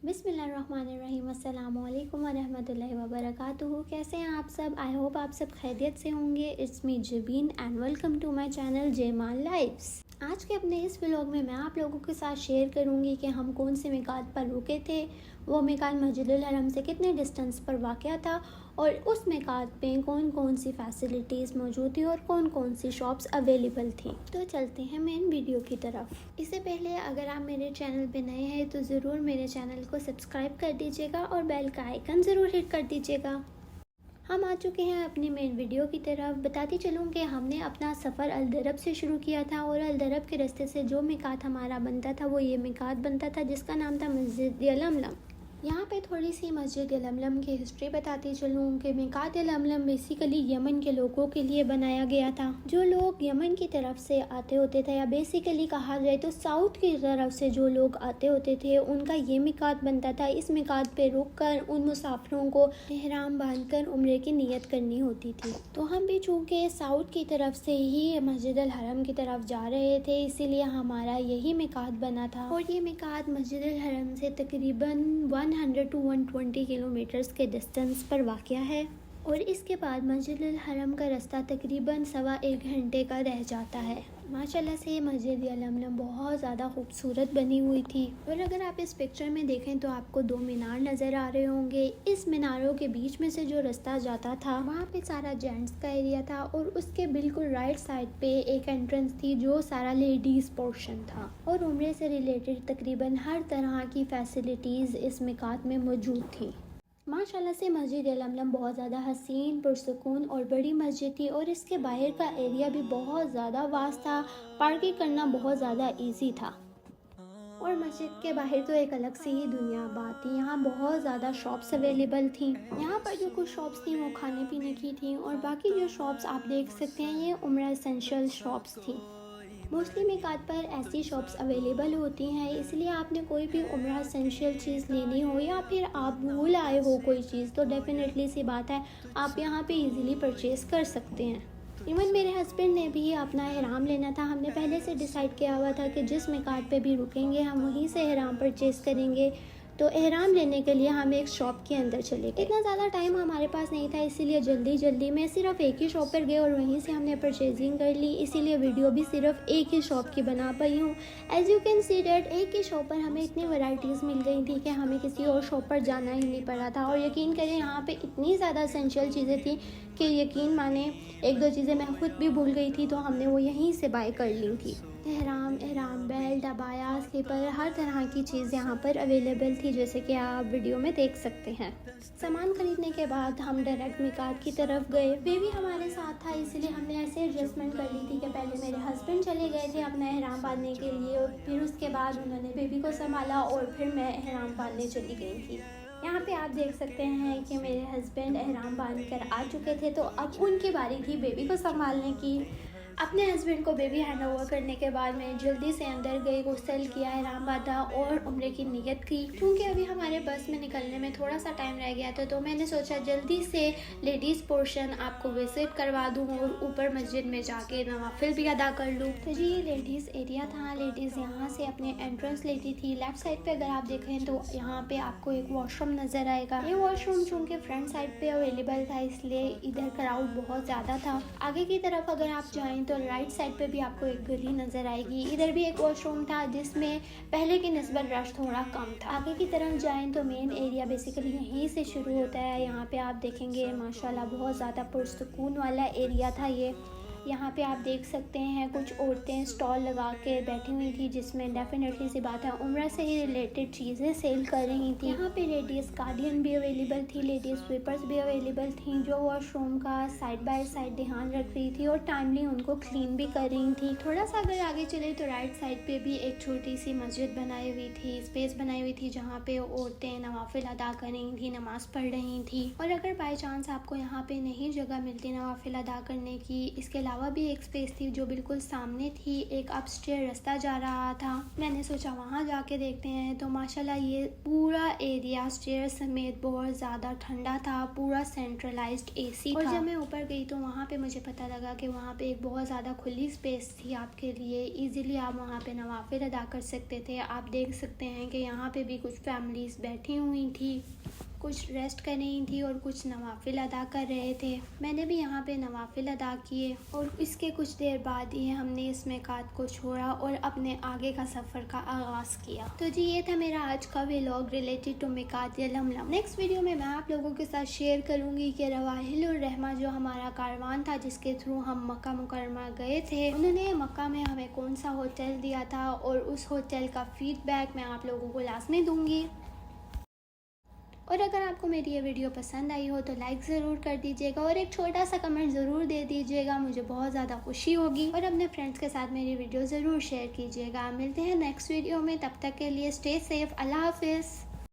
बिस्मिल्लाहिर्रहमानिर्रहीम अस्सलामुअलैकुम वरहमतुल्लाहि वबरकातुहू। कैसे हैं आप सब? आई होप आप सब खैरियत से होंगे। It's me Jabeen and welcome to my channel Jeman life's. आज के अपने इस व्लॉग में मैं आप लोगों के साथ शेयर करूंगी कि हम कौन से मिकात पर रुके थे, वो मिकात मस्जिदुल हरम से कितने डिस्टेंस पर वाक़या था और उस मिकात में कौन कौन सी फैसिलिटीज़ मौजूद थी और कौन कौन सी शॉप्स अवेलेबल थी। तो चलते हैं मेन वीडियो की तरफ। इससे पहले अगर आप मेरे चैनल पे नए हैं तो ज़रूर मेरे चैनल को सब्सक्राइब कर दीजिएगा और बेल का आइकन ज़रूर हिट कर दीजिएगा। हम आ चुके हैं अपने मेन वीडियो की तरफ। बताती चलूँ कि हमने अपना सफ़र अलदरब से शुरू किया था और अलदरब के रास्ते से जो मिकात हमारा बनता था वो ये मिकात बनता था जिसका नाम था मस्जिद यलमलम। यहाँ पे थोड़ी सी मस्जिद यलमलम की हिस्ट्री बताती चलूँ कि मिकात यलमलम बेसिकली यमन के लोगों के लिए बनाया गया था। जो लोग यमन की तरफ से आते होते थे, या बेसिकली कहा जाए तो साउथ की तरफ से जो लोग आते होते थे, उनका ये मिकात बनता था। इस मिकात पे रुक कर उन मुसाफिरों को एहराम बांध कर उम्रे की नीयत करनी होती थी। तो हम भी चूँकि साउथ की तरफ से ही मस्जिदुल हरम की तरफ जा रहे थे, इसीलिए हमारा यही मिकात बना था। और ये मिकात मस्जिदुल हरम से तकरीबन 100 to 120 किलोमीटर्स के डिस्टेंस पर वाक़या है। और इसके बाद मस्जिदुल हरम का रास्ता तकरीबन 1.25 घंटे का रह जाता है। माशाल्लाह से मस्जिद यलमलम बहुत ज़्यादा खूबसूरत बनी हुई थी। और अगर आप इस पिक्चर में देखें तो आपको 2 मीनार नज़र आ रहे होंगे। इस मीनारों के बीच में से जो रास्ता जाता था वहाँ पे सारा जेंट्स का एरिया था और उसके बिल्कुल राइट साइड पे एक एंट्रेंस थी जो सारा लेडीज़ पोर्शन था। और उम्रे से रिलेटेड तकरीबन हर तरह की फैसिलिटीज़ इस मिकात में मौजूद थी। माशाल्लाह से मस्जिद यलमलम बहुत ज़्यादा हसीन, पुरसुकून और बड़ी मस्जिद थी और इसके बाहर का एरिया भी बहुत ज़्यादा वास्ट था। पार्किंग करना बहुत ज़्यादा इजी था। और मस्जिद के बाहर तो एक अलग सी ही दुनिया बात थी। यहाँ बहुत ज़्यादा शॉप्स अवेलेबल थी। यहाँ पर जो कुछ शॉप्स थी वो खाने पीने की थी और बाकी जो शॉप्स आप देख सकते हैं ये उम्रा एसेंशियल शॉप्स थी। मोस्टली मिकात पर ऐसी शॉप्स अवेलेबल होती हैं, इसलिए आपने कोई भी उम्रा एसेंशियल चीज़ लेनी हो या फिर आप भूल आए हो कोई चीज़ तो डेफिनेटली सी बात है आप यहाँ पे इजीली परचेज़ कर सकते हैं। इवन मेरे हस्बैंड ने भी अपना एहराम लेना था। हमने पहले से डिसाइड किया हुआ था कि जिस मिकात पे भी रुकेंगे हम वहीं से एहराम परचेज़ करेंगे। तो एहराम लेने के लिए हम एक शॉप के अंदर चले गए। इतना ज़्यादा टाइम हमारे पास नहीं था, इसीलिए जल्दी में सिर्फ एक ही शॉप पर गए और वहीं से हमने परचेजिंग कर ली। इसीलिए वीडियो भी सिर्फ एक ही शॉप की बना पाई हूँ। As you can see that एक ही शॉप पर हमें इतनी वैरायटीज़ मिल गई थी कि हमें किसी और शॉप पर जाना ही नहीं पड़ा था। और यकीन करें यहाँ पे इतनी ज़्यादा एसेंशियल चीज़ें थी कि यकीन माने 1-2 चीज़ें मैं खुद भी भूल गई थी तो हमने वो यहीं से बाय कर ली थी। एहराम बेल्ट, अबाया, स्लीपर, हर तरह की चीज़ यहाँ पर अवेलेबल थी जैसे कि आप वीडियो में देख सकते हैं। सामान खरीदने के बाद हम डायरेक्ट मिकात की तरफ गए। बेबी हमारे साथ था इसीलिए हमने ऐसे एडजस्टमेंट कर ली थी कि पहले मेरे हस्बैंड चले गए थे अपना एहराम बांधने के लिए और फिर उसके बाद उन्होंने बेबी को संभाला और फिर मैं एहराम बांधने चली गई थी। यहाँ पे आप देख सकते हैं कि मेरे हस्बैंड एहराम बांध कर आ चुके थे तो अब उनकी बारी थी बेबी को संभालने की। अपने हस्बैंड को बेबी हैंड ओवर करने के बाद मैं जल्दी से अंदर गई, गुस्ल किया, एहराम बांधा और उम्रे की नियत की। क्योंकि अभी हमारे बस में निकलने में थोड़ा सा टाइम रह गया था तो मैंने सोचा जल्दी से लेडीज़ पोर्शन आपको विजिट करवा दूँ और ऊपर मस्जिद में जाके नवाफिल भी अदा कर लूँ। तो जी लेडीज़ एरिया था। लेडीज़ यहाँ से अपने एंट्रेंस लेती थी। लेफ़्ट साइड पर अगर आप देखें तो यहाँ पर आपको एक वॉशरूम नज़र आएगा। ये वॉशरूम चूँकि फ्रंट साइड पर अवेलेबल था इसलिए इधर क्राउड बहुत ज़्यादा था। आगे की तरफ अगर आप जाएँ तो राइट साइड पे भी आपको एक गली नज़र आएगी। इधर भी एक वॉशरूम था जिसमें पहले की निस्बत रश थोड़ा कम था। आगे की तरफ जाएं तो मेन एरिया बेसिकली यहीं से शुरू होता है। यहाँ पे आप देखेंगे माशाल्लाह बहुत ज़्यादा पुरसुकून वाला एरिया था ये। यहाँ पे आप देख सकते हैं कुछ औरतें स्टॉल लगा के बैठी हुई थी जिसमें डेफिनेटली सी बात है उम्रा से ही रिलेटेड चीज़ें सेल कर रही थी। यहाँ पे लेडीज़ गार्डियन भी अवेलेबल थी, लेडीज़ स्वीपर्स भी अवेलेबल थी जो वॉशरूम का साइड बाय साइड ध्यान रख रही थी और टाइमली उनको क्लीन भी कर रही थी। थोड़ा सा अगर आगे चले तो राइट साइड पे भी एक छोटी सी मस्जिद बनाई हुई थी, स्पेस बनाई हुई थी जहाँ पे औरतें नवाफिल अदा कर रही थी, नमाज़ पढ़ रही थी। और अगर बाई चांस आपको यहाँ पे नहीं जगह मिलती नवाफिल अदा करने की, इसके अलावा भी एक स्पेस थी जो बिल्कुल सामने थी, एक अपस्टेयर रास्ता जा रहा था। मैंने सोचा वहाँ जाके देखते हैं। तो माशाल्लाह ये पूरा एरिया स्टेयर समेत बहुत ज़्यादा ठंडा था, पूरा सेंट्रलाइज्ड एसी था। और जब मैं ऊपर गई तो वहाँ पे मुझे पता लगा कि वहाँ पे एक बहुत ज़्यादा खुली स्पेस थी आपके लिए, इजीली आप वहाँ पे नवाफिल अदा कर सकते थे। आप देख सकते हैं कि यहाँ पे भी कुछ फैमिलीज़ बैठी हुई थी, कुछ रेस्ट कर रही थी और कुछ नवाफिल अदा कर रहे थे। मैंने भी यहाँ पे नवाफिल अदा किए और इसके कुछ देर बाद ही हमने इस मिकात को छोड़ा और अपने आगे का सफ़र का आगाज़ किया। तो जी ये था मेरा आज का vlog related to Miqat Yalamlam. Next video में मैं आप लोगों के साथ शेयर करूँगी कि रवाहिल और रहमा जो हमारा कारवान था जिसके थ्रू हम मक्का मुकरमा गए थे, उन्होंने मक्का में हमें कौन सा होटल दिया था और उस होटल का फीडबैक मैं आप लोगों को लाजमी दूँगी। और अगर आपको मेरी ये वीडियो पसंद आई हो तो लाइक ज़रूर कर दीजिएगा और एक छोटा सा कमेंट ज़रूर दे दीजिएगा, मुझे बहुत ज़्यादा खुशी होगी। और अपने फ्रेंड्स के साथ मेरी वीडियो ज़रूर शेयर कीजिएगा। मिलते हैं नेक्स्ट वीडियो में, तब तक के लिए स्टे सेफ। अल्लाह हाफिज़।